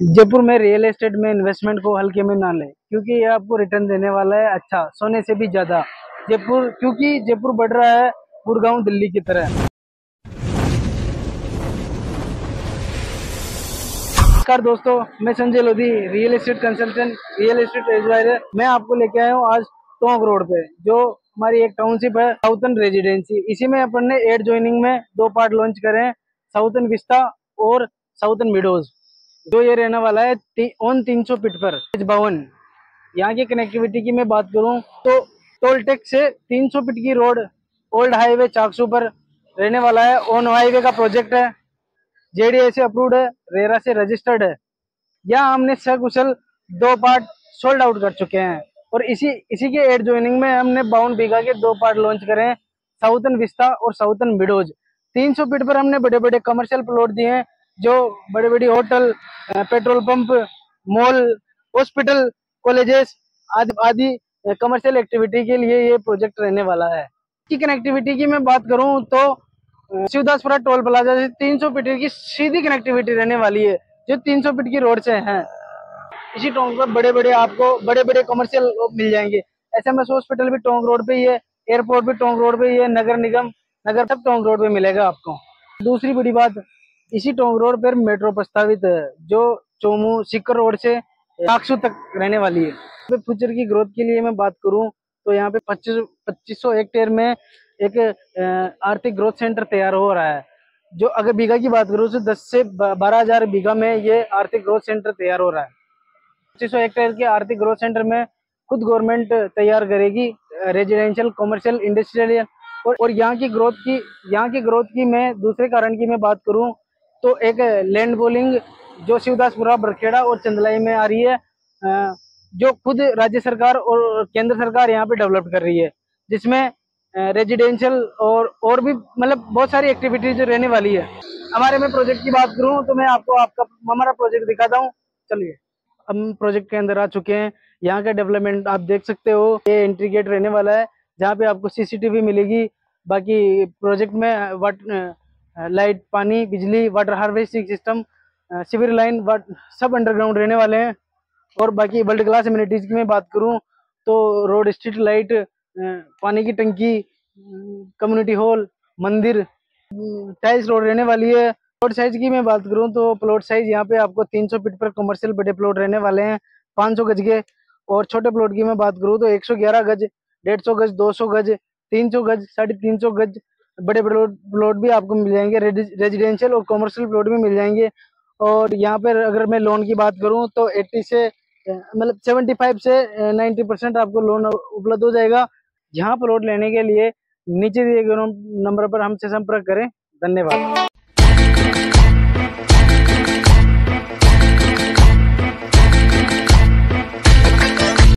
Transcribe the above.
जयपुर में real estate में investment को हल्के में ना लें, क्योंकि ये आपको रिटर्न देने वाला है अच्छा, सोने से भी ज्यादा। जयपुर, क्योंकि जयपुर बढ़ रहा है गुड़गांव दिल्ली की तरह। नमस्कार दोस्तों, मैं Sanjay Lodhi, real estate consultant, real estate advisor. मैं आपको लेके आया हूँ आज टोंक रोड पे, जो हमारी एक टाउनशिप है साउथर्न रेजिडेंसी। इसी में अपन ने एड ज्वाइनिंग में दो पार्ट लॉन्च करे हैं, साउथर्न विस्टा और साउथर्न मिडोज। जो ये रहने वाला है ऑन 300 फीट पर भवन। यहाँ की कनेक्टिविटी की मैं बात करूँ तो टोल टैक्स से 300 फीट की रोड, ओल्ड हाईवे चाकसू पर रहने वाला है। ऑन हाईवे का प्रोजेक्ट है, जेडीए से अप्रूव्ड है, रेरा से रजिस्टर्ड है। यहाँ हमने सकुशल दो पार्ट सोल्ड आउट कर चुके हैं, और इसी इसी के एड ज्वाइनिंग में हमने 52 बीघा के दो पार्ट लॉन्च करे हैं, साउथर्न विस्टा और साउथर्न मिडोज। 300 फीट पर हमने बड़े बड़े कमर्शियल प्लॉट दिए हैं, जो बड़े बड़ी hotel, petrol pump, mall, hospital, colleges आदि आदि कमर्शियल एक्टिविटी के लिए ये प्रोजेक्ट रहने वाला है। की कनेक्टिविटी की मैं बात करूं तो शिवदासपुरा टोल प्लाजा से 300 फीट की सीधी कनेक्टिविटी रहने वाली है, जो 300 फीट की रोड से है। इसी टोंक पर बड़े बड़े आपको बड़े बड़े कमर्शियल मिल जाएंगे। एसएमएस हॉस्पिटल भी टोंक रोड पे ही है, एयरपोर्ट भी टोंक रोड पे ही है, नगर निगम नगर सब टोंक रोड पे मिलेगा आपको। दूसरी बड़ी बात, इसी टोंक रोड पर मेट्रो प्रस्तावित है, जो चोमू सीकर रोड से काकसू तक रहने वाली है। फ्यूचर की ग्रोथ के लिए मैं बात करूं तो यहाँ पे 2500 हेक्टेयर में एक आर्थिक ग्रोथ सेंटर तैयार हो रहा है। जो अगर बीघा की बात करूं तो 10 से 12,000 बीघा में ये आर्थिक ग्रोथ सेंटर तैयार हो रहा है। 2500 हेक्टेयर के आर्थिक ग्रोथ सेंटर में खुद गवर्नमेंट तैयार करेगी, रेजिडेंशियल, कमर्शियल, इंडस्ट्रियल। और यहाँ की ग्रोथ की मैं दूसरे कारण की मैं बात करूं तो एक लैंड बोलिंग जो शिवदासपुरा, बरखेड़ा और चंदलाई में आ रही है, जो खुद राज्य सरकार और केंद्र सरकार यहाँ पे डेवलप कर रही है, जिसमें रेजिडेंशियल और भी मतलब बहुत सारी एक्टिविटीज रहने वाली है। हमारे में प्रोजेक्ट की बात करूं तो मैं आपको हमारा प्रोजेक्ट दिखाता हूँ, चलिए। हम प्रोजेक्ट के अंदर आ चुके हैं। यहाँ का डेवलपमेंट आप देख सकते हो, ये एंट्री गेट रहने वाला है, जहाँ पे आपको सीसीटीवी मिलेगी। बाकी प्रोजेक्ट में लाइट, पानी, बिजली, water harvesting system, sewer line, सब अंडरग्राउंड रहने वाले हैं। और बाकी वर्ल्ड क्लास एमिनिटीज की मैं बात करूं तो रोड, स्ट्रीट लाइट, पानी की टंकी, कम्युनिटी हॉल, मंदिर, टाइल्स रोड रहने वाली है। प्लॉट साइज की मैं बात करूं तो प्लॉट साइज यहाँ पे आपको 300 फीट पर कमर्शियल बड़े प्लॉट रहने वाले हैं 500 गज के। और छोटे प्लॉट की मैं बात करूं तो 111 गज, 150 गज, 200 गज, 300 गज, 350 गज बड़े प्लॉट भी आपको मिल जाएंगे। रेजिडेंशियल और कमर्शियल प्लॉट भी मिल जाएंगे। और यहाँ पर अगर मैं लोन की बात करूँ तो 80 से मतलब 75 से 90% आपको लोन उपलब्ध हो जाएगा। यहाँ प्लॉट लेने के लिए नीचे दिए गए नंबर पर हमसे संपर्क करें। धन्यवाद।